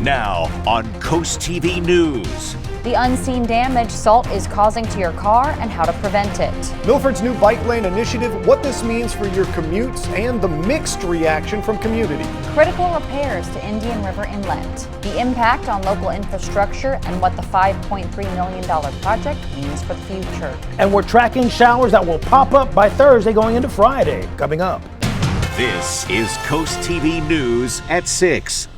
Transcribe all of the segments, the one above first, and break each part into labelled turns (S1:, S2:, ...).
S1: Now on CoastTV News.
S2: The unseen damage salt is causing to your car and how to prevent it.
S3: Milford's new bike lane initiative, what this means for your commutes, and the mixed reaction from community.
S2: Critical repairs to Indian River Inlet. The impact on local infrastructure and what the $5.3 million project means for the future.
S4: And we're tracking showers that will pop up by Thursday going into Friday. Coming up.
S1: This is CoastTV News at 6.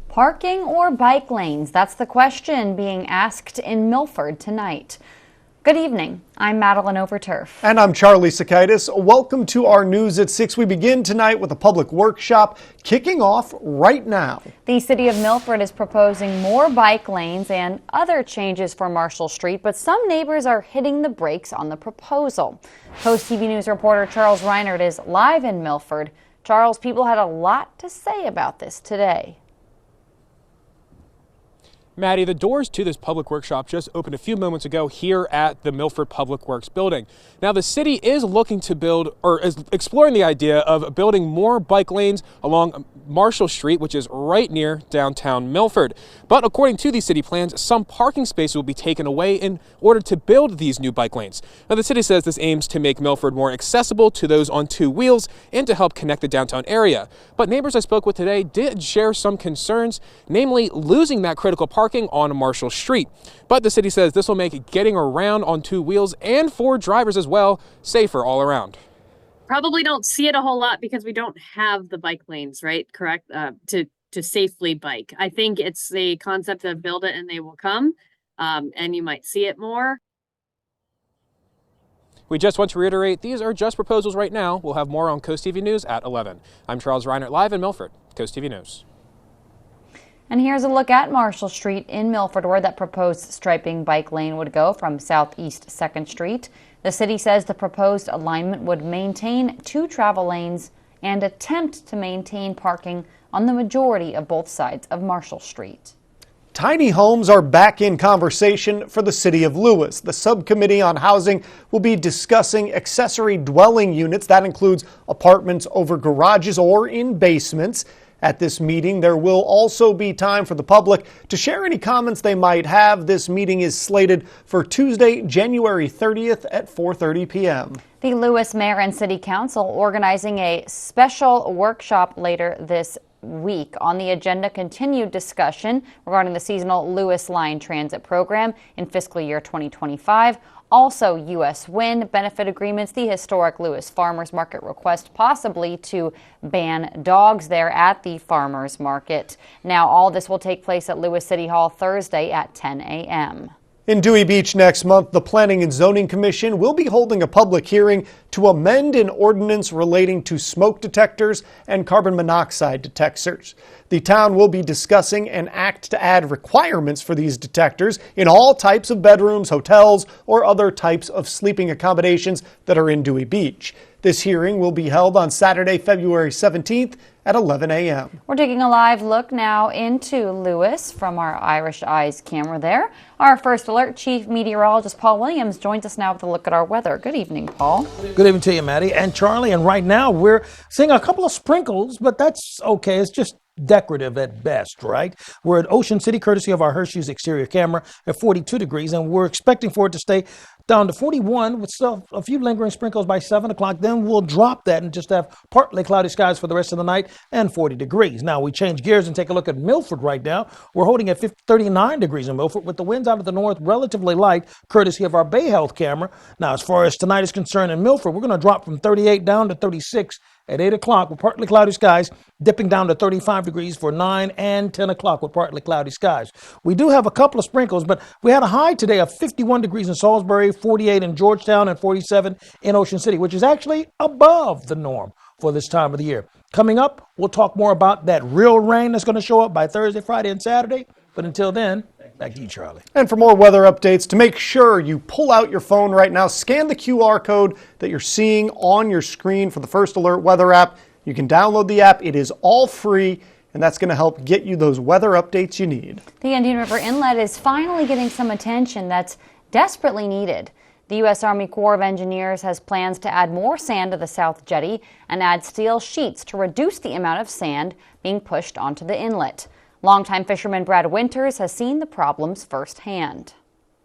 S2: Parking or bike lanes? That's the question being asked in Milford tonight. Good evening. I'm Madeline Overturf.
S3: And I'm Charlie Sakaitis. Welcome to our News at 6. We begin tonight with a public workshop kicking off right now.
S2: The city of Milford is proposing more bike lanes and other changes for Marshall Street, but some neighbors are hitting the brakes on the proposal. Coast TV News reporter Charles Reinert is live in Milford. Charles, people had a lot to say about this today.
S5: Maddie, the doors to this public workshop just opened a few moments ago here at the Milford Public Works building. Now, the city is looking to build, or is exploring the idea of building more bike lanes along Marshall Street, which is right near downtown Milford. But according to these city plans, some parking spaces will be taken away in order to build these new bike lanes. Now, the city says this aims to make Milford more accessible to those on two wheels and to help connect the downtown area. But neighbors I spoke with today did share some concerns, namely losing that critical parking on Marshall Street. But the city says this will make getting around on two wheels and for drivers as well safer all around.
S6: Probably don't see it a whole lot because we don't have the bike lanes, right? Correct. To safely bike. I think it's the concept of build it and they will come, and you might see it more.
S5: We just want to reiterate, these are just proposals right now. We'll have more on Coast TV News at 11. I'm Charles Reinert, live in Milford, Coast TV News.
S2: And here's a look at Marshall Street in Milford, where that proposed striping bike lane would go from Southeast 2nd Street. The city says the proposed alignment would maintain two travel lanes and attempt to maintain parking on the majority of both sides of Marshall Street.
S3: Tiny homes are back in conversation for the city of Lewis. The subcommittee on housing will be discussing accessory dwelling units. That includes apartments over garages or in basements. At this meeting, there will also be time for the public to share any comments they might have. This meeting is slated for Tuesday, January 30th at 4:30 p.m.
S2: The Lewis Mayor and City Council organizing a special workshop later this week. On the agenda, continued discussion regarding the seasonal Lewis Line Transit program in fiscal year 2025. Also, U.S. Wind benefit agreements, the historic Lewis Farmers Market request possibly to ban dogs there at the farmers market. Now, all this will take place at Lewis City Hall Thursday at 10 a.m.
S3: In Dewey Beach next month, the Planning and Zoning Commission will be holding a public hearing to amend an ordinance relating to smoke detectors and carbon monoxide detectors. The town will be discussing an act to add requirements for these detectors in all types of bedrooms, hotels, or other types of sleeping accommodations that are in Dewey Beach. This hearing will be held on Saturday, February 17th at 11 a.m.
S2: We're taking a live look now into Lewis from our Irish Eyes camera there. Our First Alert Chief Meteorologist Paul Williams joins us now with a look at our weather. Good evening, Paul.
S4: Good evening to you, Maddie and Charlie. And right now we're seeing a couple of sprinkles, but that's okay. It's just decorative at best, right? We're at Ocean City, courtesy of our Hershey's exterior camera at 42 degrees, and we're expecting for it to stay down to 41 with still a few lingering sprinkles by 7 o'clock. Then we'll drop that and just have partly cloudy skies for the rest of the night and 40 degrees. Now we change gears and take a look at Milford right now. We're holding at 39 degrees in Milford with the winds out of the north relatively light, courtesy of our Bay Health camera. Now, as far as tonight is concerned in Milford, we're going to drop from 38 down to 36 at 8 o'clock with partly cloudy skies, dipping down to 35 degrees for 9 and 10 o'clock with partly cloudy skies. We do have a couple of sprinkles, but we had a high today of 51 degrees in Salisbury, 48 in Georgetown, and 47 in Ocean City, which is actually above the norm for this time of the year. Coming up, we'll talk more about that real rain that's going to show up by Thursday, Friday, and Saturday. But until then, back to you, Charlie.
S3: And for more weather updates, to make sure you pull out your phone right now, scan the QR code that you're seeing on your screen for the First Alert weather app. You can download the app. It is all free, and that's going to help get you those weather updates you need.
S2: The Indian River Inlet is finally getting some attention that's desperately needed. The U.S. Army Corps of Engineers has plans to add more sand to the South Jetty and add steel sheets to reduce the amount of sand being pushed onto the inlet. Longtime fisherman Brad Winters has seen the problems firsthand.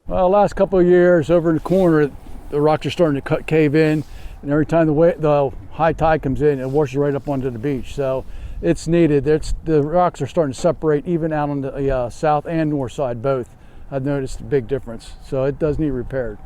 S7: Well, the last couple of years over in the corner, the rocks are starting to cave in, and every time the high tide comes in, it washes right up onto the beach. So it's needed. The rocks are starting to separate even out on the south and north side both. I've noticed a big difference. So it does need repaired.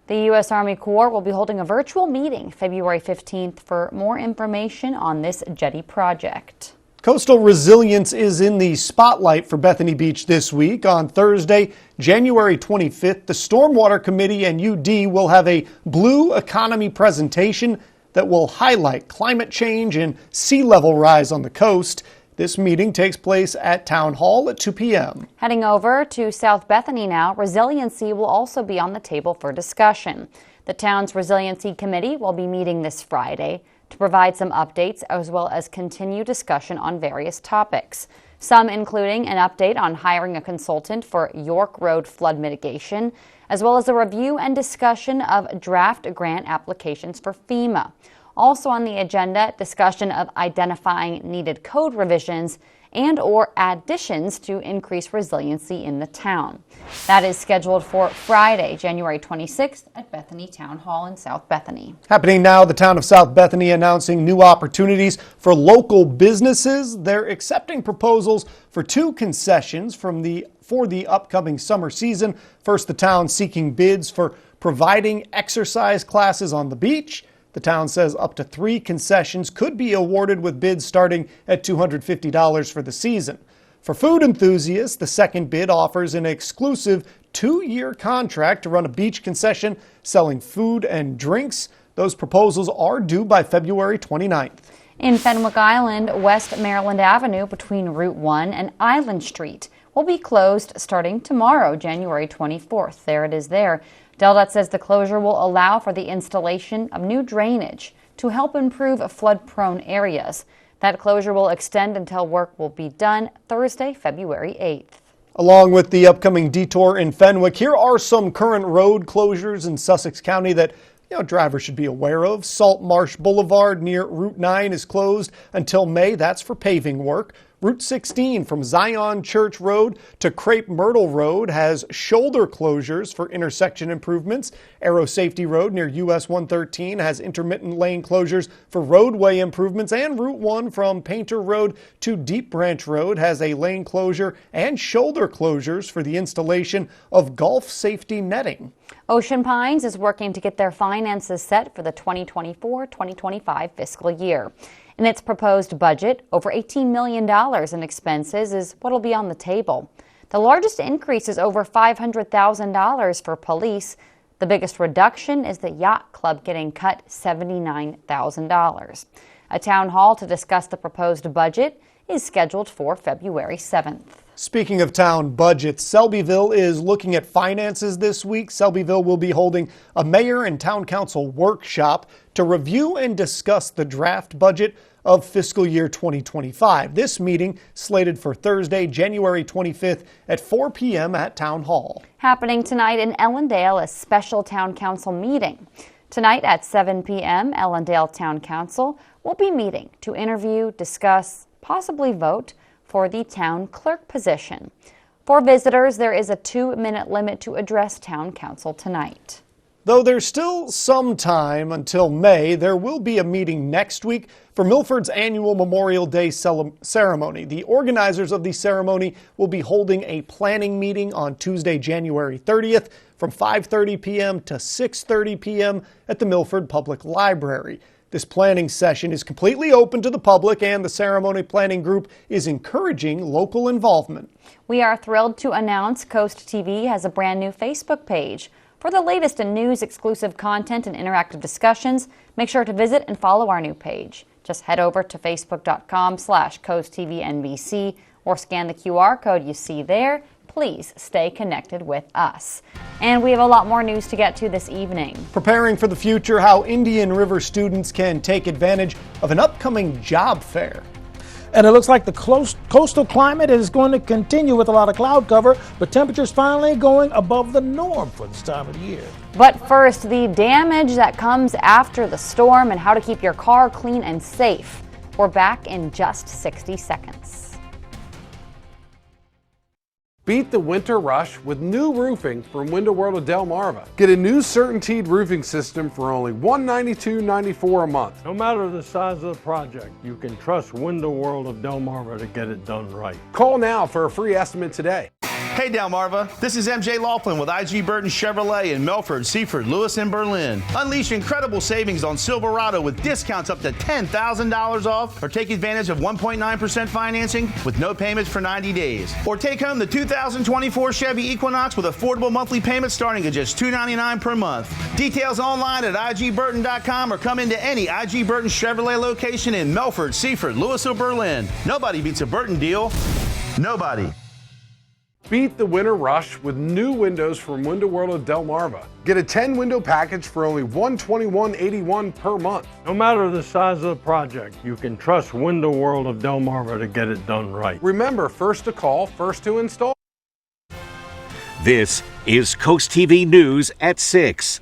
S2: The U.S. Army Corps will be holding a virtual meeting February 15th for more information on this jetty project.
S3: Coastal resilience is in the spotlight for Bethany Beach this week. On Thursday, January 25th, the Stormwater Committee and UD will have a blue economy presentation that will highlight climate change and sea level rise on the coast. This meeting takes place at Town Hall at 2 p.m.
S2: Heading over to South Bethany now, resiliency will also be on the table for discussion. The town's Resiliency Committee will be meeting this Friday to provide some updates as well as continue discussion on various topics. Some including an update on hiring a consultant for York Road flood mitigation, as well as a review and discussion of draft grant applications for FEMA. Also on the agenda, discussion of identifying needed code revisions and or additions to increase resiliency in the town. That is scheduled for Friday, January 26th at Bethany Town Hall in South Bethany.
S3: Happening now, the town of South Bethany announcing new opportunities for local businesses. They're accepting proposals for 2 concessions for the upcoming summer season. First, the town seeking bids for providing exercise classes on the beach. The town says up to 3 concessions could be awarded with bids starting at $250 for the season. For food enthusiasts, the second bid offers an exclusive 2-year contract to run a beach concession selling food and drinks. Those proposals are due by February 29th.
S2: In Fenwick Island, West Maryland Avenue between Route 1 and Island Street will be closed starting tomorrow, January 24th. There it is there. DelDOT says the closure will allow for the installation of new drainage to help improve flood-prone areas. That closure will extend until work will be done Thursday, February 8th.
S3: Along with the upcoming detour in Fenwick, here are some current road closures in Sussex County that drivers should be aware of. Salt Marsh Boulevard near Route 9 is closed until May. That's for paving work. Route 16 from Zion Church Road to Crepe Myrtle Road has shoulder closures for intersection improvements. Aero Safety Road near US 113 has intermittent lane closures for roadway improvements. And Route 1 from Painter Road to Deep Branch Road has a lane closure and shoulder closures for the installation of Gulf safety netting.
S2: Ocean Pines is working to get their finances set for the 2024-2025 fiscal year. In its proposed budget, over $18 million in expenses is what will be on the table. The largest increase is over $500,000 for police. The biggest reduction is the yacht club getting cut $79,000. A town hall to discuss the proposed budget is scheduled for February 7th.
S3: Speaking of town budgets, Selbyville is looking at finances this week. Selbyville will be holding a mayor and town council workshop to review and discuss the draft budget of fiscal year 2025. This meeting slated for Thursday, January 25th at 4 p.m. at Town Hall.
S2: Happening tonight in Ellendale, a special town council meeting. Tonight at 7 p.m., Ellendale Town Council will be meeting to interview, discuss, possibly vote for the town clerk position. For visitors, there is a 2-minute limit to address town council tonight.
S3: Though there's still some time until May, there will be a meeting next week for Milford's annual Memorial Day ceremony. The organizers of the ceremony will be holding a planning meeting on Tuesday, January 30th from 5:30 p.m. to 6:30 p.m. at the Milford Public Library. This planning session is completely open to the public, and the ceremony planning group is encouraging local involvement.
S2: We are thrilled to announce CoastTV has a brand new Facebook page. For the latest in news, exclusive content, and interactive discussions, make sure to visit and follow our new page. Just head over to facebook.com/CoastTVNBC or scan the QR code you see there. Please stay connected with us. And we have a lot more news to get to this evening.
S3: Preparing for the future, how Indian River students can take advantage of an upcoming job fair.
S4: And it looks like the coastal climate is going to continue with a lot of cloud cover, but temperatures finally going above the norm for this time of the year.
S2: But first, the damage that comes after the storm and how to keep your car clean and safe. We're back in just 60 seconds.
S8: Beat the winter rush with new roofing from Window World of Delmarva. Get a new CertainTeed roofing system for only $192.94 a month.
S9: No matter the size of the project, you can trust Window World of Delmarva to get it done right.
S8: Call now for a free estimate today.
S10: Hey Delmarva, this is MJ Laughlin with IG Burton Chevrolet in Milford, Seaford, Lewis, and Berlin. Unleash incredible savings on Silverado with discounts up to $10,000 off, or take advantage of 1.9% financing with no payments for 90 days. Or take home the 2024 Chevy Equinox with affordable monthly payments starting at just $299 per month. Details online at igburton.com or come into any IG Burton Chevrolet location in Milford, Seaford, Lewis, or Berlin. Nobody beats a Burton deal. Nobody.
S8: Beat the winter rush with new windows from Window World of Delmarva. Get a 10-window package for only $121.81 per month.
S9: No matter the size of the project, you can trust Window World of Delmarva to get it done right.
S8: Remember, first to call, first to install.
S1: This is Coast TV News at 6.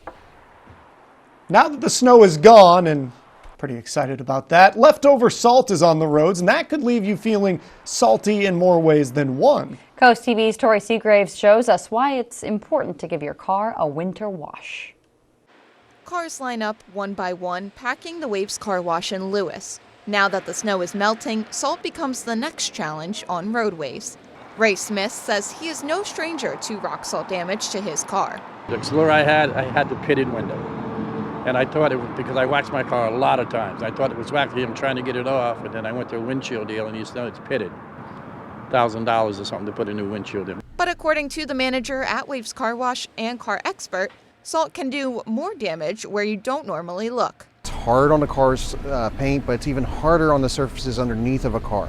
S3: Now that the snow is gone, and pretty excited about that, leftover salt is on the roads, and that could leave you feeling salty in more ways than one.
S2: Coast TV's Tori Seagraves shows us why it's important to give your car a winter wash.
S11: Cars line up one by one, packing the Waves Car Wash in Lewis. Now that the snow is melting, salt becomes the next challenge on roadways. Ray Smith says he is no stranger to rock salt damage to his car.
S12: The Explorer I had the pitted window. And I thought it was, because I waxed my car a lot of times, I thought it was waxy. I'm trying to get it off, and then I went to a windshield deal, and you know it's pitted. $1,000 or something to put a new windshield in.
S11: But according to the manager at Waves Car Wash and Car Expert, salt can do more damage where you don't normally look.
S13: It's hard on the car's paint, but it's even harder on the surfaces underneath of a car.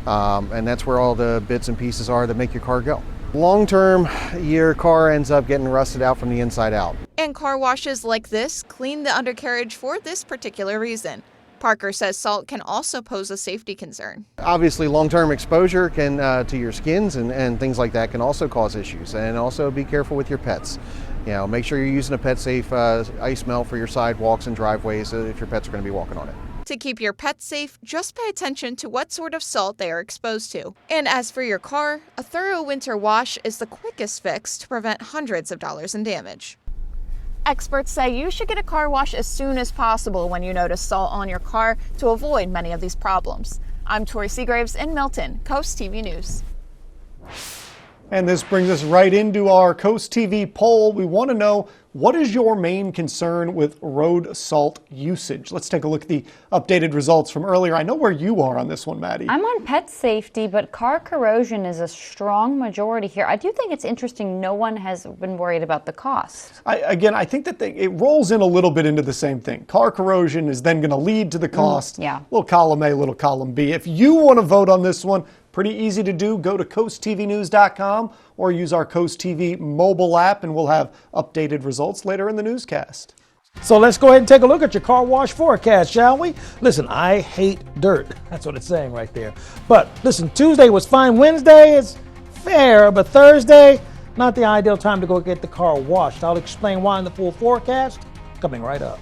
S13: And that's where all the bits and pieces are that make your car go. Long term, your car ends up getting rusted out from the inside out.
S11: And car washes like this clean the undercarriage for this particular reason. Parker says salt can also pose a safety concern.
S13: Obviously, long-term exposure can to your skins and things like that can also cause issues. And also be careful with your pets. You know, make sure you're using a pet-safe ice melt for your sidewalks and driveways if your pets are going to be walking on it.
S11: To keep your pets safe, just pay attention to what sort of salt they are exposed to. And as for your car, a thorough winter wash is the quickest fix to prevent hundreds of dollars in damage. Experts say you should get a car wash as soon as possible when you notice salt on your car to avoid many of these problems. I'm Tori Seagraves in Milton, Coast TV News.
S3: And this brings us right into our Coast TV poll. We want to know, what is your main concern with road salt usage? Let's take a look at the updated results from earlier. I know where you are on this one, Maddie.
S2: I'm on pet safety, but car corrosion is a strong majority here. I do think it's interesting no one has been worried about the cost.
S3: I think that it rolls in a little bit into the same thing. Car corrosion is then going to lead to the cost.
S2: Yeah.
S3: Little column A, little column B. If you want to vote on this one, pretty easy to do. Go to coasttvnews.com or use our Coast TV mobile app, and we'll have updated results later in the newscast.
S4: So let's go ahead and take a look at your car wash forecast, shall we? Listen, I hate dirt. That's what it's saying right there. But listen, Tuesday was fine. Wednesday is fair, but Thursday, not the ideal time to go get the car washed. I'll explain why in the full forecast coming right up.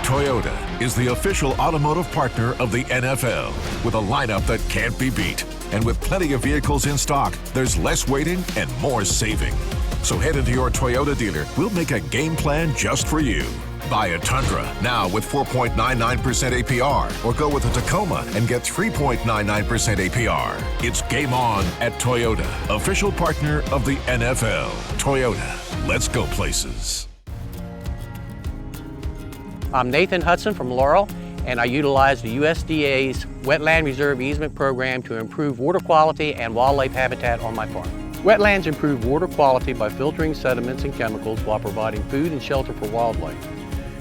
S14: Toyota is the official automotive partner of the NFL, with a lineup that can't be beat. And with plenty of vehicles in stock, there's less waiting and more saving. So head into your Toyota dealer. We'll make a game plan just for you. Buy a Tundra now with 4.99% APR, or go with a Tacoma and get 3.99% APR. It's game on at Toyota, official partner of the NFL. Toyota, let's go places.
S15: I'm Nathan Hudson from Laurel, and I utilize the USDA's Wetland Reserve Easement Program to improve water quality and wildlife habitat on my farm. Wetlands improve water quality by filtering sediments and chemicals while providing food and shelter for wildlife.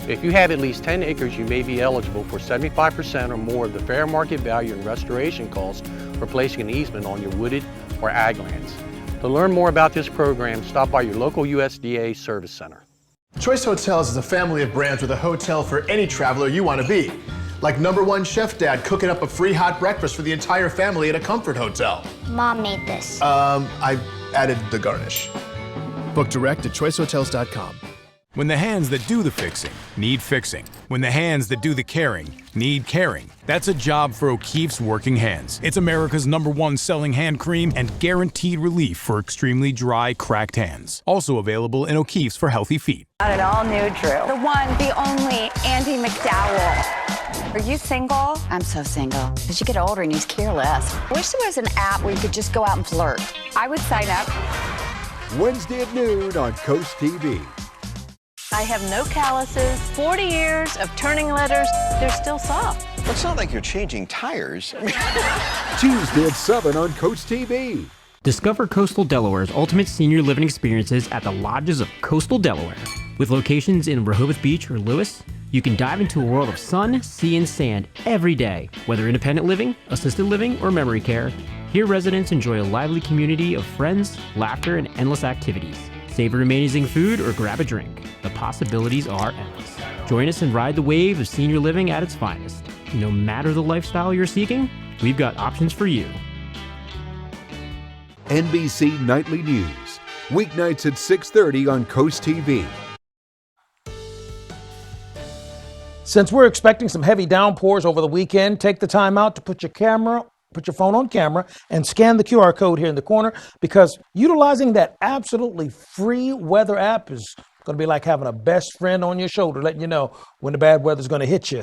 S15: If you have at least 10 acres, you may be eligible for 75% or more of the fair market value and restoration costs for placing an easement on your wooded or ag lands. To learn more about this program, stop by your local USDA Service Center.
S16: Choice Hotels is a family of brands with a hotel for any traveler you want to be. Like #1 Chef Dad cooking up a free hot breakfast for the entire family at a comfort hotel.
S17: Mom made this.
S16: I added the garnish. Book direct at choicehotels.com.
S17: When the hands that do the fixing need fixing. When the hands that do the caring need caring. That's a job for O'Keeffe's Working Hands. It's America's #1 selling hand cream and guaranteed relief for extremely dry, cracked hands. Also available in O'Keeffe's for healthy feet.
S18: Not an all-new Drew. The one, the only Andy McDowell. Are you single? I'm so single. As you get older and you care less. Wish there was an app where you could just go out and flirt. I would sign up.
S19: Wednesday at noon on Coast TV.
S20: I have no calluses, 40 years of turning letters, they're still soft.
S21: Well, it's not like you're changing tires.
S19: Tuesday at 7 on Coast TV.
S22: Discover coastal Delaware's ultimate senior living experiences at the Lodges of Coastal Delaware. With locations in Rehoboth Beach or Lewis, you can dive into a world of sun, sea, and sand every day. Whether independent living, assisted living, or memory care, here residents enjoy a lively community of friends, laughter, and endless activities. Savor amazing food or grab a drink. The possibilities are endless. Join us and ride the wave of senior living at its finest. No matter the lifestyle you're seeking, we've got options for you.
S19: NBC Nightly News. Weeknights at 6:30 on Coast TV.
S4: Since we're expecting some heavy downpours over the weekend, take the time out to put your phone on camera and scan the QR code here in the corner, because utilizing that absolutely free weather app is going to be like having a best friend on your shoulder, letting you know when the bad weather is going to hit you.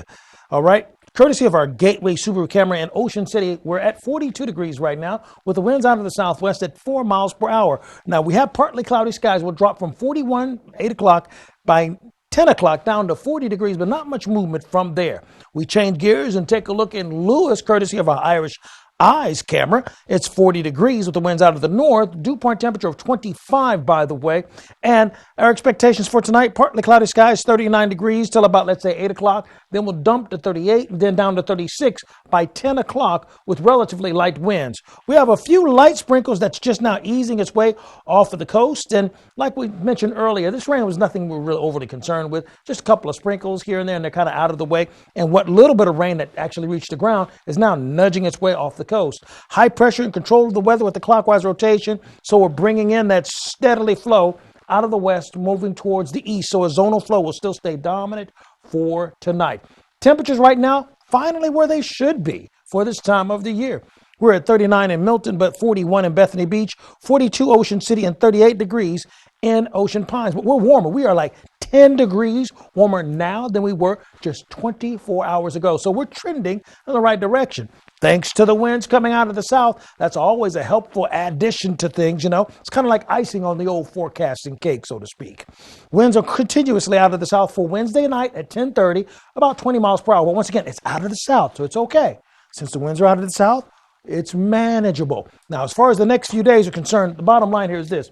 S4: All right. Courtesy of our Gateway Subaru camera in Ocean City, we're at 42 degrees right now with the winds out of the southwest at 4 miles per hour. Now, we have partly cloudy skies. We'll drop from 41, 8 o'clock by 10 o'clock down to 40 degrees, but not much movement from there. We change gears and take a look in Lewis, courtesy of our Irish Eyes camera. It's 40 degrees with the winds out of the north, dew point temperature of 25, by the way. And our expectations for tonight, partly cloudy skies, 39 degrees till about, let's say, 8 o'clock. Then we'll dump to 38 and then down to 36 by 10 o'clock with relatively light winds. We have a few light sprinkles that's just now easing its way off of the coast. And like we mentioned earlier, this rain was nothing we're really overly concerned with. Just a couple of sprinkles here and there, and they're kind of out of the way. And what little bit of rain that actually reached the ground is now nudging its way off the coast. High pressure and control of the weather with the clockwise rotation. So we're bringing in that steadily flow out of the west, moving towards the east. So a zonal flow will still stay dominant for tonight. Temperatures right now, finally where they should be for this time of the year. We're at 39 in Milton, but 41 in Bethany Beach, 42 Ocean City, and 38 degrees in Ocean Pines. But we're warmer. We are like 10 degrees warmer now than we were just 24 hours ago. So we're trending in the right direction. Thanks to the winds coming out of the south, that's always a helpful addition to things, you know. It's kind of like icing on the old forecasting cake, so to speak. Winds are continuously out of the south for Wednesday night at 10:30, about 20 miles per hour. But once again, it's out of the south, so it's okay. Since the winds are out of the south, it's manageable. Now, as far as the next few days are concerned, the bottom line here is this.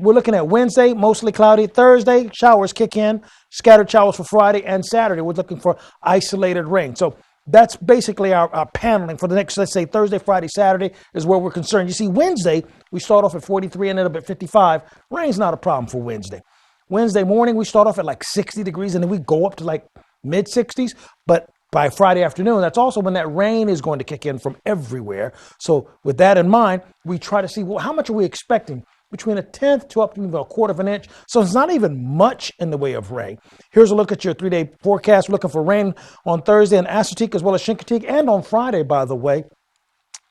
S4: We're looking at Wednesday, mostly cloudy. Thursday, showers kick in, scattered showers for Friday and Saturday. We're looking for isolated rain. So that's basically our paneling for the next, let's say, Thursday, Friday, Saturday is where we're concerned. You see, Wednesday, we start off at 43 and end up at 55. Rain's not a problem for Wednesday. Wednesday morning, we start off at like 60 degrees and then we go up to like mid-60s. But by Friday afternoon, that's also when that rain is going to kick in from everywhere. So with that in mind, we try to see, well, how much are we expecting? Between a tenth to up to a quarter of an inch. So it's not even much in the way of rain. Here's a look at your 3-day forecast. We're looking for rain on Thursday in Assateague as well as Chincoteague, and on Friday, by the way.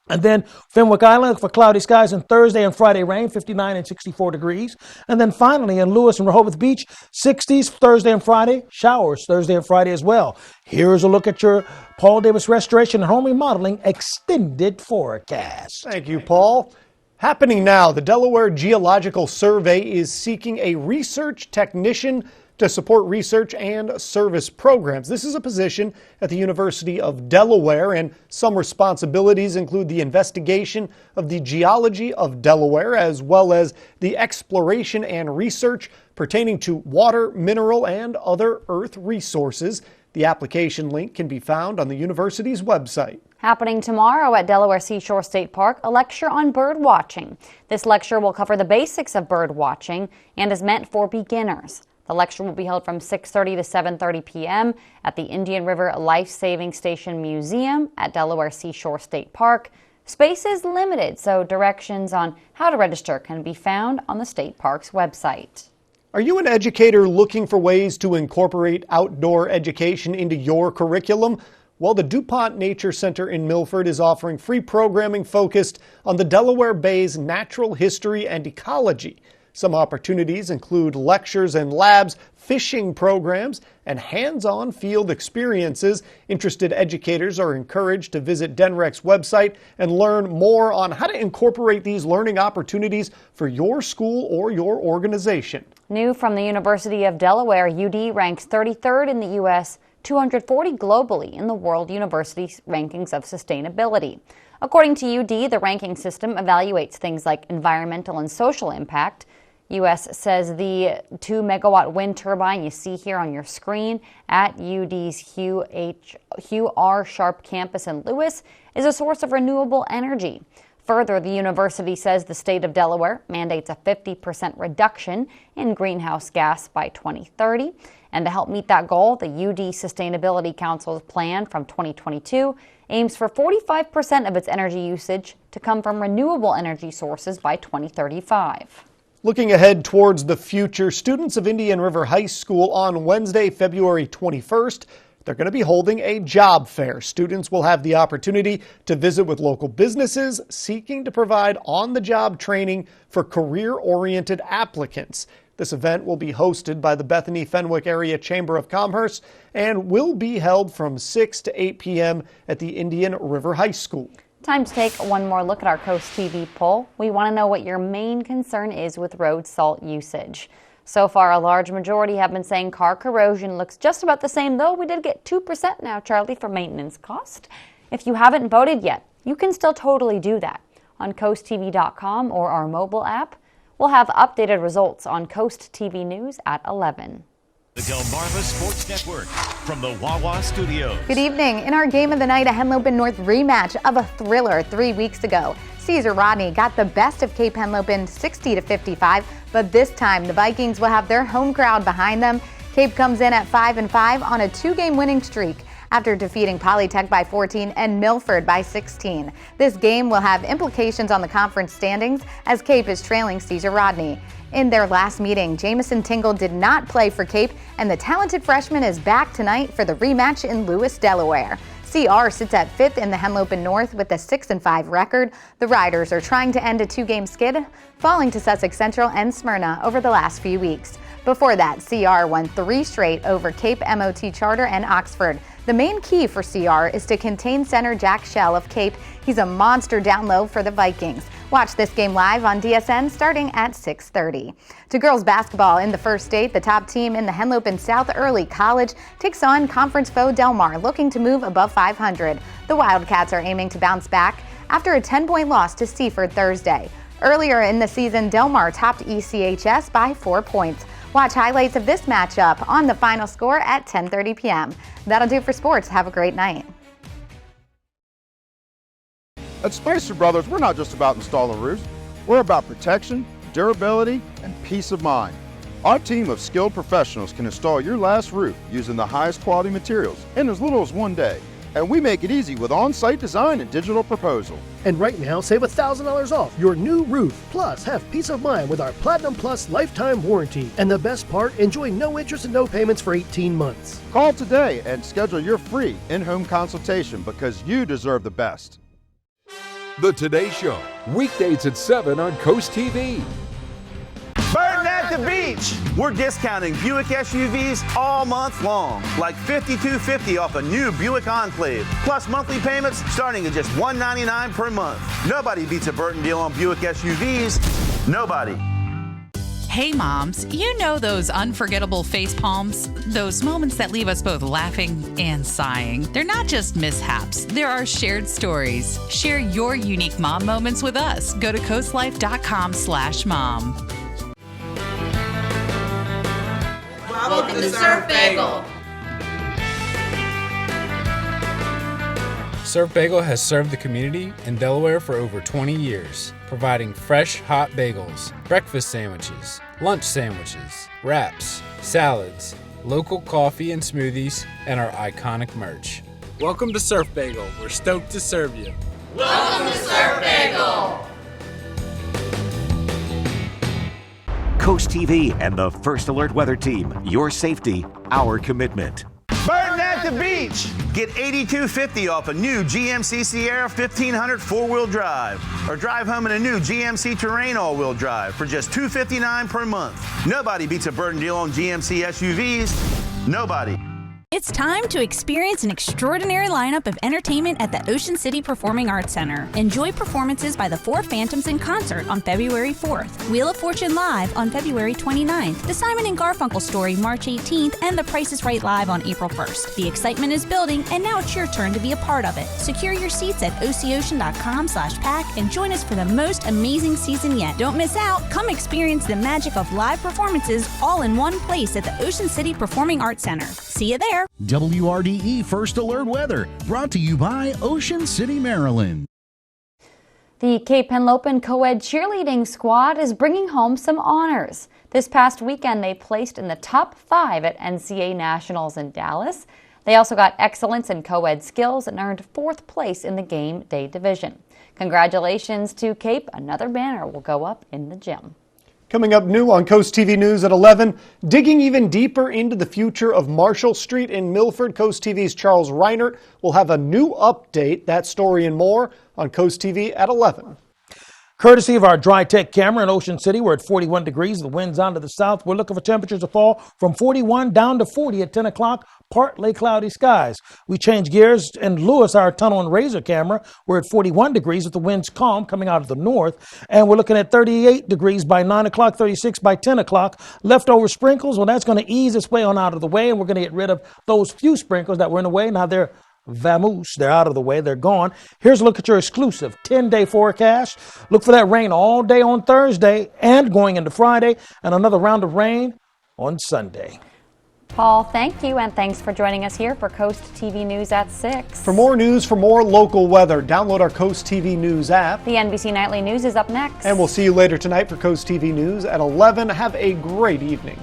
S4: And then Fenwick Island for cloudy skies on Thursday and Friday rain, 59 and 64 degrees. And then finally in Lewis and Rehoboth Beach, 60s Thursday and Friday, showers Thursday and Friday as well. Here's a look at your Paul Davis Restoration and Home Remodeling extended forecast.
S3: Thank you, Paul. Happening now, the Delaware Geological Survey is seeking a research technician to support research and service programs. This is a position at the University of Delaware, and some responsibilities include the investigation of the geology of Delaware, as well as the exploration and research pertaining to water, mineral, and other earth resources. The application link can be found on the university's website.
S2: Happening tomorrow at Delaware Seashore State Park, a lecture on bird watching. This lecture will cover the basics of bird watching and is meant for beginners. The lecture will be held from 6:30 to 7:30 p.m. at the Indian River Life Saving Station Museum at Delaware Seashore State Park. Space is limited, so directions on how to register can be found on the state park's website.
S3: Are you an educator looking for ways to incorporate outdoor education into your curriculum? Well, the DuPont Nature Center in Milford is offering free programming focused on the Delaware Bay's natural history and ecology. Some opportunities include lectures and labs, fishing programs, and hands-on field experiences. Interested educators are encouraged to visit DNREC's website and learn more on how to incorporate these learning opportunities for your school or your organization.
S2: New from the University of Delaware, UD ranks 33rd in the U.S., 240 globally in the World University Rankings of Sustainability. According to UD, the ranking system evaluates things like environmental and social impact. U.S. says the 2-megawatt wind turbine you see here on your screen at UD's Hugh R. Sharp campus in Lewis is a source of renewable energy. Further, the university says the state of Delaware mandates a 50% reduction in greenhouse gas by 2030. And to help meet that goal, the UD Sustainability Council's plan from 2022 aims for 45% of its energy usage to come from renewable energy sources by 2035.
S3: Looking ahead towards the future, students of Indian River High School on Wednesday, February 21st, they're going to be holding a job fair. Students will have the opportunity to visit with local businesses seeking to provide on-the-job training for career-oriented applicants. This event will be hosted by the Bethany-Fenwick Area Chamber of Commerce and will be held from 6 to 8 p.m. at the Indian River High School.
S2: Time to take one more look at our Coast TV poll. We want to know what your main concern is with road salt usage. So far, a large majority have been saying car corrosion looks just about the same, though we did get 2% now, Charlie, for maintenance cost. If you haven't voted yet, you can still totally do that on CoastTV.com or our mobile app. We'll have updated results on Coast TV News at 11.
S1: The Delmarva Sports Network from the Wawa Studios.
S5: Good evening. In our Game of the Night, a Henlopen North rematch of a thriller 3 weeks ago. Caesar Rodney got the best of Cape Henlopen 60-55, but this time the Vikings will have their home crowd behind them. Cape comes in at 5-5 on a 2-game winning streak after defeating Polytech by 14 and Milford by 16. This game will have implications on the conference standings as Cape is trailing Caesar Rodney. In their last meeting, Jamison Tingle did not play for Cape, and the talented freshman is back tonight for the rematch in Lewis, Delaware. CR sits at 5th in the Henlopen North with a 6-5 record. The Riders are trying to end a 2-game skid, falling to Sussex Central and Smyrna over the last few weeks. Before that, CR won 3 straight over Cape MOT Charter and Oxford. The main key for CR is to contain center Jack Shell of Cape. He's a monster down low for the Vikings. Watch this game live on DSN starting at 6:30. To girls basketball in the first state, the top team in the Henlopen South Early College takes on conference foe Del Mar, looking to move above 500. The Wildcats are aiming to bounce back after a 10-point loss to Seaford Thursday. Earlier in the season, Del Mar topped ECHS by 4 points. Watch highlights of this matchup on the final score at 10:30 p.m. That'll do for sports. Have a great night.
S6: At Spicer Brothers, we're not just about installing roofs. We're about protection, durability, and peace of mind. Our team of skilled professionals can install your last roof using the highest quality materials in as little as 1 day. And we make it easy with on-site design and digital proposal.
S23: And right now, save $1,000 off your new roof. Plus, have peace of mind with our Platinum Plus lifetime warranty. And the best part, enjoy no interest and no payments for 18 months.
S6: Call today and schedule your free in-home consultation because you deserve the best.
S19: The Today Show, weekdays at 7 on Coast TV.
S10: Burton at the Beach. We're discounting Buick SUVs all month long, like $52.50 off a new Buick Enclave, plus monthly payments starting at just $199 per month. Nobody beats a Burton deal on Buick SUVs. Nobody.
S24: Hey moms, you know those unforgettable face palms? Those moments that leave us both laughing and sighing. They're not just mishaps, there are shared stories. Share your unique mom moments with us. Go to coastlife.com/mom.
S25: Welcome to Surf Bagel.
S26: Surf Bagel has served the community in Delaware for over 20 years, providing fresh, hot bagels, breakfast sandwiches, lunch sandwiches, wraps, salads, local coffee and smoothies, and our iconic merch. Welcome to Surf Bagel. We're stoked to serve you.
S25: Welcome to Surf Bagel.
S1: Coast TV and the First Alert Weather Team. Your safety, our commitment.
S10: Burton at the beach. Get $82.50 off a new GMC Sierra 1500 4-wheel drive. Or drive home in a new GMC Terrain all-wheel drive for just $259 per month. Nobody beats a Burton deal on GMC SUVs. Nobody.
S7: It's time to experience an extraordinary lineup of entertainment at the Ocean City Performing Arts Center. Enjoy performances by the Four Phantoms in concert on February 4th, Wheel of Fortune Live on February 29th, The Simon and Garfunkel Story March 18th, and The Price is Right Live on April 1st. The excitement is building, and now it's your turn to be a part of it. Secure your seats at oceocean.com/pack and join us for the most amazing season yet. Don't miss out. Come experience the magic of live performances all in one place at the Ocean City Performing Arts Center. See you there.
S8: WRDE First Alert Weather, brought to you by Ocean City, Maryland.
S2: The Cape Henlopen co-ed cheerleading squad is bringing home some honors. This past weekend, they placed in the top 5 at NCAA Nationals in Dallas. They also got excellence in co-ed skills and earned 4th place in the game day division. Congratulations to Cape. Another banner will go up in the gym.
S3: Coming up new on Coast TV News at 11, digging even deeper into the future of Marshall Street in Milford, Coast TV's Charles Reinert will have a new update. That story and more on Coast TV at 11.
S4: Courtesy of our dry tech camera in Ocean City, we're at 41 degrees. The wind's on to the south. We're looking for temperatures to fall from 41 down to 40 at 10 o'clock. Partly cloudy skies. We change gears in Lewis, our tunnel and razor camera. We're at 41 degrees with the winds calm coming out of the north. And we're looking at 38 degrees by 9 o'clock, 36 by 10 o'clock. Leftover sprinkles, well, that's going to ease its way on out of the way. And we're going to get rid of those few sprinkles that were in the way. Now they're vamoose. They're out of the way. They're gone. Here's a look at your exclusive 10-day forecast. Look for that rain all day on Thursday and going into Friday, and another round of rain on Sunday.
S2: Paul, thank you, and thanks for joining us here for Coast TV News at 6.
S3: For more news, for more local weather, download our Coast TV News app.
S2: The NBC Nightly News is up next.
S3: And we'll see you later tonight for Coast TV News at 11. Have a great evening.